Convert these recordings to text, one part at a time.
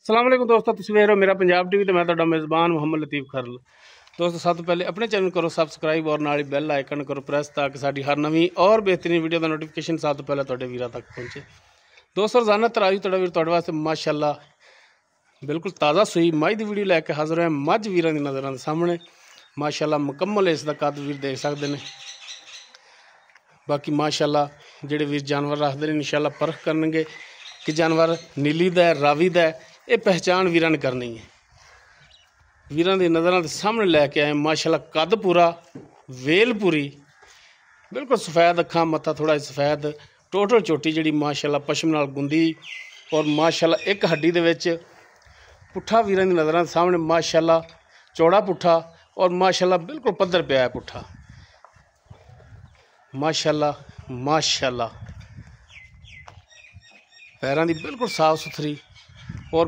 अस्सलाम वालेकुम दोस्तों, तुसीं वेख रहे हो मेरा पंजाब टीवी तो मैं तुहाडा मेज़बान मुहम्मद लतीफ़ खरल। दोस्तों सब तो पहले अपने चैनल करो सबसक्राइब और नाल बैल आइकन करो प्रेस ताकि साडी हर नवीं और बेहतरीन वीडियो का नोटिफिकेशन सब तो पहले तुहाडे वीरां तक पहुँचे। दोस्तों रोज़ाना तरावी तुहाडा वीर तुहाडे वास्ते माशाअल्लाह बिल्कुल ताज़ा सूई मझ की वीडियो लैके हाज़र है। मझ वीरां दी नज़रां दे सामने माशाअल्लाह मुकम्मल इसका कद वीर देख सकते हैं। बाकी माशाअल्लाह जिहड़े वीर जानवर रखते हैं इंशाअल्लाह परख करनगे कि जानवर नीली दा है रावी दा है, ये पहचान वीरां ने करनी है। वीरां दी नज़रां दे सामने लैके आए माशाअल्लाह कद पूरा वेल पूरी बिल्कुल सफ़ैद अखां मत्था थोड़ा सफ़ैद टोटल चोटी जिहड़ी माशाअल्लाह पशम नाल गुंदी और माशाअल्लाह एक हड्डी दे विच पुट्ठा वीरां दी नज़रां दे सामने माशाअल्लाह चौड़ा पुट्ठा और माशाअल्लाह बिल्कुल पद्धर पिया है पुट्ठा माशाअल्लाह माशाअल्लाह। पैरां दी बिल्कुल साफ सुथरी और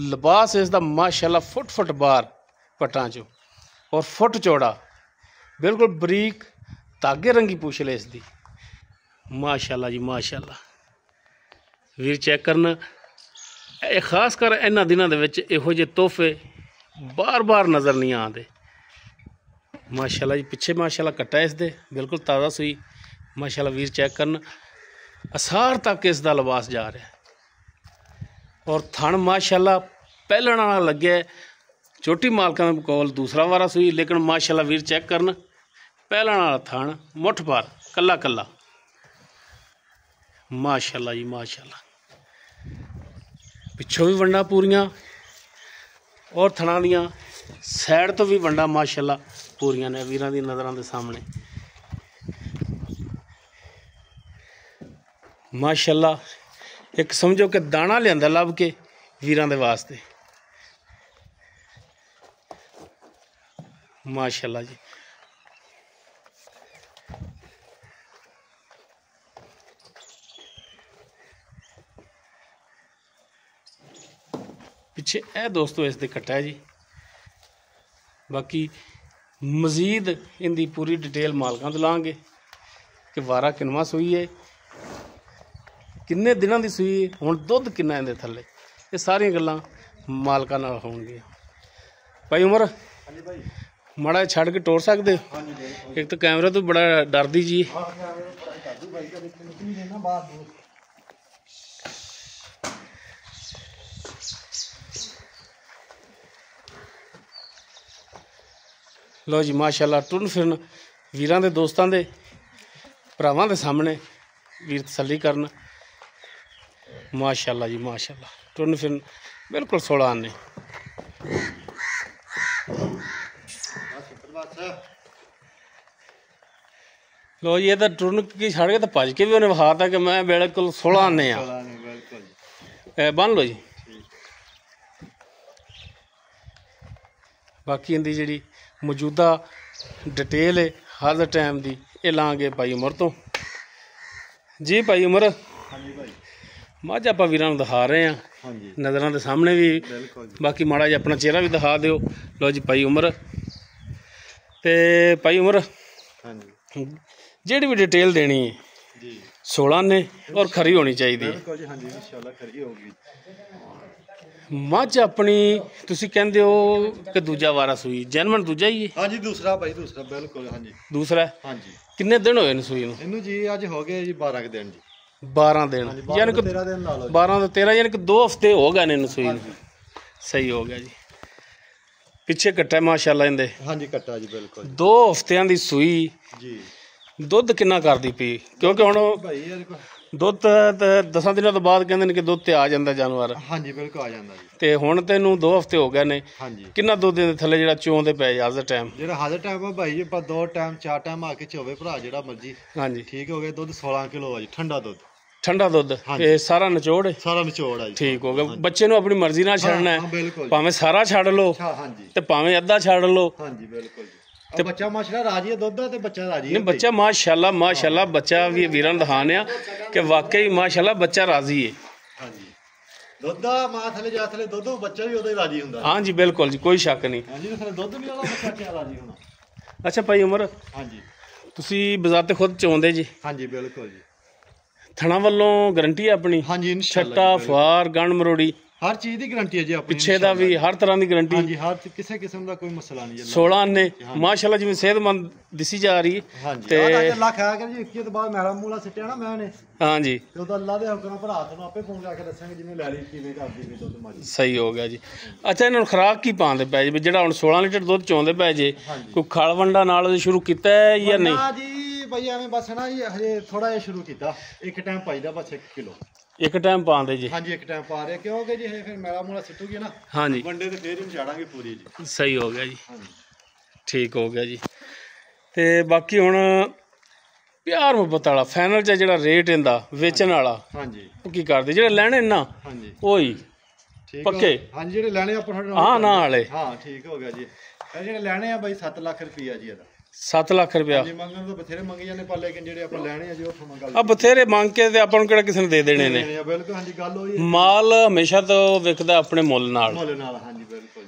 लिबास इसका माशाअल्लाह फुट बार पट्टां चो और फुट चौड़ा बिल्कुल बरीक धागे रंगी पूछ ले इसकी माशाअल्लाह जी माशाअल्लाह। वीर चेक करना खास कर इन्हां दिनां दे विच इहो जे तोहफे बार बार नज़र नहीं आते माशाअल्लाह जी। पिछे माशाअल्लाह कट्टा इसदे बिल्कुल ताज़ा सुई माशाअल्लाह। वीर चेक करना असार तक इसका लिबास जा रहा है और थण माशाअल्लाह पहलण वाला लगे चोटी मालकां दे कोल दूसरा वारा सुई लेकिन माशाअल्लाह वीर चेक करन पहलण वाला थण मुठ पर कला कला माशाअल्लाह जी माशाअल्लाह। पिछों भी वंडा पूरियां और थणा दियां सैड तो भी वंडा माशाअल्लाह पूरियां ने वीरां दी नज़रां दे सामने माशाअल्लाह। एक समझो कि दाना लियांदा लभ के वीरां दे वास्ते माशाअल्लाह जी। पिछे ए दोस्तों इसके कट्टा है जी। बाकी मजीद इनकी पूरी डिटेल मालकां तो लांगे कि वारा किनवा सूई है किन्ने दिनों की सूई है हुण दुध किन्ना इहदे थल्ले ये सारियां गल्लां मालकां नाल होणगियां। भाई उमर माड़ा छड़ के टोर सकते हो? एक तो कैमरे तो बड़ा डरदी जी। लो जी माशाअल्लाह टुरन फिरन वीरां दे दोस्तां दे भरावां दे सामने वीर तसल्ली करन माशाअल्लाह जी माशाअल्लाह। टुरन फिरन बिल्कुल 16 आने लो जी। ये तो टुरन की छड़ के तो भज के भी उन्हें विखाता कि मैं बिल्कुल 16 आने बन लो जी। बाकी इनकी जी मौजूदा डिटेल है हर टाइम की ये लाँगे भाई उमर तो जी। भाई उमर मझ आप वीरां नूं दिखा रहे हैं नज़रां दे सामने भी बाकी माड़ा जिहा अपना चेहरा भी दिखा दिओ। लो जी भाई उमर ते भाई उमर जिहड़ी भी डिटेल देनी है 16 ने और खरी होनी चाहिए। मझ अपनी तुसीं कहंदे हो कि दूजा वारा सूई जैनवन दूजा ही है? हाँ जी दूसरा भाई दूसरा बिल्कुल हाँ जी दूसरा। हाँ जी कितने दिन होए सूई नूं? इनू जी अज हो गए जी 12 दिन जी 12 दिन यानी कि 12 तो 13 यानी कि 2 हफ्ते हो गए इन्हूं सूई नूं। सही हो गया जी। पिछे कट्टा माशाअल्लाह इंदे हाँ जी कट्टा जी बिल्कुल 2 हफ्तियां दी सूई जी। दुध किन्ना करदी पई क्योंकि हुण दुध 10 दिनों तो बाद कहंदे ने कि दुध ते आ जांदा जानवर। हाँ जी बिल्कुल आ जांदा जी। ते हुण तैनूं 2 हफ्ते हो गए ने। हाँ जी किन्ना दुध दे थल्ले जिहड़ा चोंदे पए हर टाइम जिहड़ा हर टाइम है भाई जी पर 2 टाइम 4 टाइम आके चोवे भरा जिहड़ा मर्जी। हाँ जी ठीक हो गया दुध 16 किलो है जी ठंडा दुध ठंडा दुध ये सारा निचोड़ है सारा निचोड़ है ठीक हो गया। बच्चे नूं अपनी मर्जी नाल छड्डना है भावें सारा छड्ड लो हाँ जी ते भावें अद्धा छड्ड लो। हाँ जी बिल्कुल जी। बच्चा माशाअल्लाह राजी है दुध दा ते बच्चा राजी है। बच्चा माशाअल्लाह माशाअल्लाह बच्चा भी वीरां नूं दिखाने कि वाकई माशाअल्लाह बच्चा राजी है। हाँ जी दुध दा मां थले जा थले दुध बच्चा भी ओदा ही राजी हुंदा। हाँ जी बिल्कुल जी कोई शक नहीं। हाँ जी थले दुध भी ओदा बच्चा क्या राजी होना। अच्छा भाई उमर हाँ जी तुसी बजाते खुद चाहुंदे जी? हाँ जी बिल्कुल जी। थणा वालों गारंटी है अपनी? हाँ जी इंशाअल्लाह। छट्टा फार गण मरोड़ी ਹਰ ਚੀਜ਼ ਦੀ ਗਾਰੰਟੀ ਹੈ ਜੀ ਆਪਣੀ, ਪਿੱਛੇ ਦਾ ਵੀ ਹਰ ਤਰ੍ਹਾਂ ਦੀ ਗਾਰੰਟੀ। ਹਾਂਜੀ ਹਰ ਕਿਸੇ ਕਿਸਮ ਦਾ ਕੋਈ ਮਸਲਾ ਨਹੀਂ ਜੀ। 16 ਨੇ ਮਾਸ਼ਾਅੱਲਾ ਜਿਵੇਂ ਸਿਹਤਮੰਦ ਦਿਸੀ ਜਾ ਰਹੀ ਹੈ। ਤੇ ਅੱਲਾਹ ਖਾਇਆ ਕਰ ਜੀ, 21 ਤੋਂ ਬਾਅਦ ਮੈਲਾ ਮੂਲਾ ਸਿੱਟਿਆ ਨਾ ਮੈਂ ਨੇ। ਹਾਂਜੀ ਤੇ ਉਹਦਾ ਅੱਲਾਹ ਦੇ ਹੁਕਮ ਨਾਲ ਭਰਾ ਤੁਹਾਨੂੰ ਆਪੇ ਫੋਨ ਕਰਕੇ ਦੱਸਾਂਗੇ ਜਿਵੇਂ ਲੈ ਲਈ ਕਿਵੇਂ ਕਰਦੀ ਵੀ ਦੁੱਧ ਮਾਰੀ। ਸਹੀ ਹੋ ਗਿਆ ਜੀ। ਅੱਛਾ ਇਹਨਾਂ ਨੂੰ ਖੁਰਾਕ ਕੀ ਪਾਉਂਦੇ ਪਏ ਜੀ, ਜਿਹੜਾ ਹੁਣ 16 ਲੀਟਰ ਦੁੱਧ ਚੋਂਦੇ ਪਏ ਜੇ, ਕੋਈ ਖਲ ਵੰਡਾ ਨਾਲ ਸ਼ੁਰੂ ਕੀਤਾ ਹੈ ਜਾਂ ਨਹੀਂ? ਹਾਂ ਜੀ ਭਾਈ ਐਵੇਂ ਬਸ ਨਾ ਜੀ ਹਜੇ ਥੋੜਾ ਜਿਹਾ ਸ਼ੁਰੂ ਕੀਤਾ, ਇੱਕ ਟਾਈਮ ਪਾਈਦਾ ਬਸ 1 ਕਿਲੋ ਇੱਕ ਟਾਈਮ ਪਾਉਂਦੇ ਜੀ? ਹਾਂਜੀ ਇੱਕ ਟਾਈਮ ਪਾ ਰਹੇ, ਕਿਉਂਕਿ ਜੀ ਇਹ ਫਿਰ ਮੈਲਾ ਮੂਲਾ ਸਿੱਟੂਗੀ ਨਾ। ਹਾਂਜੀ ਵੰਡੇ ਤੇ ਫੇਰ ਹੀ ਛਾੜਾਂਗੇ ਪੂਰੀ ਜੀ। ਸਹੀ ਹੋ ਗਿਆ ਜੀ। ਹਾਂਜੀ ਠੀਕ ਹੋ ਗਿਆ ਜੀ। ਤੇ ਬਾਕੀ ਹੁਣ ਪਿਆਰ ਮੁਹੱਬਤ ਵਾਲਾ ਫਾਈਨਲ 'ਚ ਜਿਹੜਾ ਰੇਟ ਇਹਦਾ ਵੇਚਣ ਵਾਲਾ, ਹਾਂਜੀ ਉਹ ਕੀ ਕਰਦੇ ਜਿਹੜੇ ਲੈਣੇ ਨਾ? ਹਾਂਜੀ ਉਹੀ ਪੱਕੇ? ਹਾਂਜੀ ਜਿਹੜੇ ਲੈਣੇ ਆਪਾਂ ਹਾਂ ਨਾ ਵਾਲੇ। ਹਾਂ ਠੀਕ ਹੋ ਗਿਆ ਜੀ। ਇਹ ਜਿਹੜੇ ਲੈਣੇ ਆ ਬਾਈ 7 ਲੱਖ ਰੁਪਈਆ ਜੀ ਇਹਦਾ। 7 ਲੱਖ ਰੁਪਇਆ? ਜੀ ਮੰਗਣ ਤੋਂ ਬਥੇਰੇ ਮੰਗੀ ਜਾਂਦੇ ਪਰ ਲੇਕਿਨ ਜਿਹੜੇ ਆਪਾਂ ਲੈਣੇ ਆ ਜੀ ਉੱਥੋਂ ਮੰਗਾ ਆ ਬਥੇਰੇ ਮੰਗ ਕੇ ਤੇ ਆਪਾਂ ਨੂੰ ਕਿਹੜਾ ਕਿਸੇ ਨੇ ਦੇ ਦੇਣੇ ਨੇ? ਬਿਲਕੁਲ ਹਾਂਜੀ ਗੱਲ ਹੋਈ। ਮਾਲ ਹਮੇਸ਼ਾ ਤੋਂ ਵਿਕਦਾ ਆਪਣੇ ਮੁੱਲ ਨਾਲ। ਮੁੱਲ ਨਾਲ ਹਾਂਜੀ ਬਿਲਕੁਲ।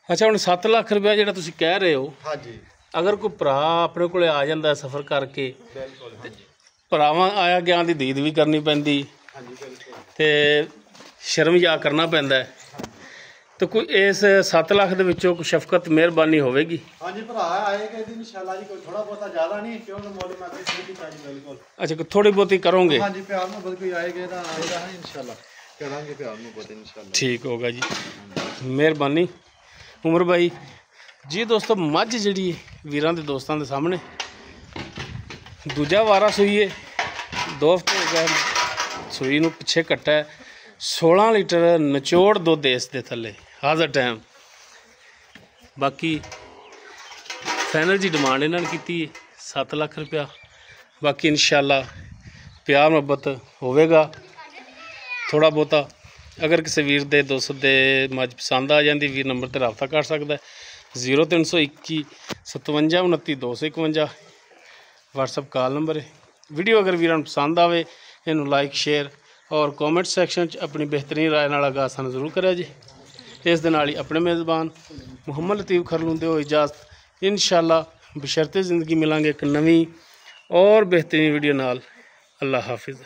ਅੱਛਾ ਹੁਣ 7 ਲੱਖ ਰੁਪਇਆ ਜਿਹੜਾ ਤੁਸੀਂ ਕਹਿ ਰਹੇ ਹੋ, ਹਾਂਜੀ ਅਗਰ ਕੋਈ ਭਰਾ ਆਪਣੇ ਕੋਲੇ ਆ ਜਾਂਦਾ ਸਫ਼ਰ ਕਰਕੇ, ਬਿਲਕੁਲ ਹਾਂਜੀ ਭਰਾਵਾਂ ਆਇਆ ਗਿਆ ਦੀ ਦੀਦ ਵੀ ਕਰਨੀ ਪੈਂਦੀ ਹਾਂਜੀ ਬਿਲਕੁਲ, ਤੇ ਸ਼ਰਮ ਜਾ ਕਰਨਾ ਪੈਂਦਾ, ਤੇ ਕੋਈ ਇਸ 7 ਲੱਖ ਦੇ ਵਿੱਚੋਂ ਕੋਈ ਸ਼ਫਕਤ ਮਿਹਰਬਾਨੀ ਹੋਵੇਗੀ? ਹਾਂਜੀ ਭਰਾ ਆਏਗਾ ਜੀ ਇਨਸ਼ਾਅੱਲਾ ਜੀ, ਕੋਈ ਥੋੜਾ ਬਹੁਤਾ ਜ਼ਿਆਦਾ ਨਹੀਂ ਕਿਉਂਕਿ ਮੁੱਲ ਮੈਂ ਤੇ ਸਹੀ ਕੀਤਾ ਜੀ ਬਿਲਕੁਲ। ਅੱਛਾ ਕੋਈ ਥੋੜੀ ਬਹੁਤੀ ਕਰੋਗੇ? ਹਾਂਜੀ ਪਿਆਰ ਨਾਲ ਕੋਈ ਆਏਗਾ ਤਾਂ ਆਏਗਾ ਹਾਂ ਇਨਸ਼ਾਅੱਲਾ ਕਰਾਂਗੇ ਪਿਆਰ ਨਾਲ ਬਹੁਤ ਇਨਸ਼ਾਅੱਲਾ। ਠੀਕ ਹੋਗਾ ਜੀ, ਮਿਹਰਬਾਨੀ ਉਮਰ ਭਾਈ ਜੀ। ਦੋਸਤੋ ਮੱਝ ਜਿਹੜੀ ਵੀਰਾਂ ਦੇ ਦੋਸਤਾਂ ਦੇ ਸਾਹਮਣੇ ਦੂਜਾ ਵਾਰਾ ਸੂਈ ਹੈ, 2 ਹਫ਼ਤੇ ਹੋ ਗਏ ਸੂਈ ਨੂੰ, ਪਿੱਛੇ ਕੱਟਾ 16 ਲੀਟਰ ਨਿਚੋੜ ਦੁੱਧ ਇਸ ਦੇ ਥੱਲੇ ਹਾਜ਼ਰ ਟਾਈਮ। ਬਾਕੀ ਫਾਈਨਲ ਜੀ ਡਿਮਾਂਡ ਇਹਨਾਂ ਨੇ ਕੀਤੀ ਹੈ 7 ਲੱਖ ਰੁਪਇਆ। ਬਾਕੀ ਇਨਸ਼ਾਅੱਲਾ ਪਿਆਰ ਮੁਹੱਬਤ ਹੋਵੇਗਾ ਥੋੜਾ ਬਹੁਤਾ। ਅਗਰ ਕਿਸੇ ਵੀਰ ਦੇ ਦੋਸਤ ਦੇ ਮੱਝ ਪਸੰਦ ਆ ਜਾਂਦੀ, ਵੀਰ ਨੰਬਰ ਤੇ ਰਾਬਤਾ ਕਰ ਸਕਦਾ 0321 57 29 251 WhatsApp ਕਾਲ ਨੰਬਰ ਹੈ। ਵੀਡੀਓ ਅਗਰ ਵੀਰਾਂ ਨੂੰ ਪਸੰਦ ਆਵੇ ਇਹਨੂੰ ਲਾਈਕ ਸ਼ੇਅਰ ਔਰ ਕਮੈਂਟ ਸੈਕਸ਼ਨ 'ਚ ਆਪਣੀ ਬਿਹਤਰੀਨ ਰਾਏ ਨਾਲ ਆਗਾਹ ਸਾਨੂੰ ਜ਼ਰੂਰ ਕਰਿਆ ਜੀ। ਇਸ ਦੇ ਨਾਲ ਹੀ ਆਪਣੇ ਮੇਜ਼ਬਾਨ ਮੁਹੰਮਦ ਲਤੀਫ ਖਰਲੂ ਦਿਓ ਇਜਾਜ਼ਤ। ਇਨਸ਼ਾਅੱਲਾ ਬਸ਼ਰਤੇ ਜ਼ਿੰਦਗੀ ਮਿਲਾਂਗੇ ਇੱਕ ਨਵੀਂ ਔਰ ਬਿਹਤਰੀਨ ਵੀਡੀਓ ਨਾਲ। ਅੱਲਾ ਹਾਫਿਜ਼।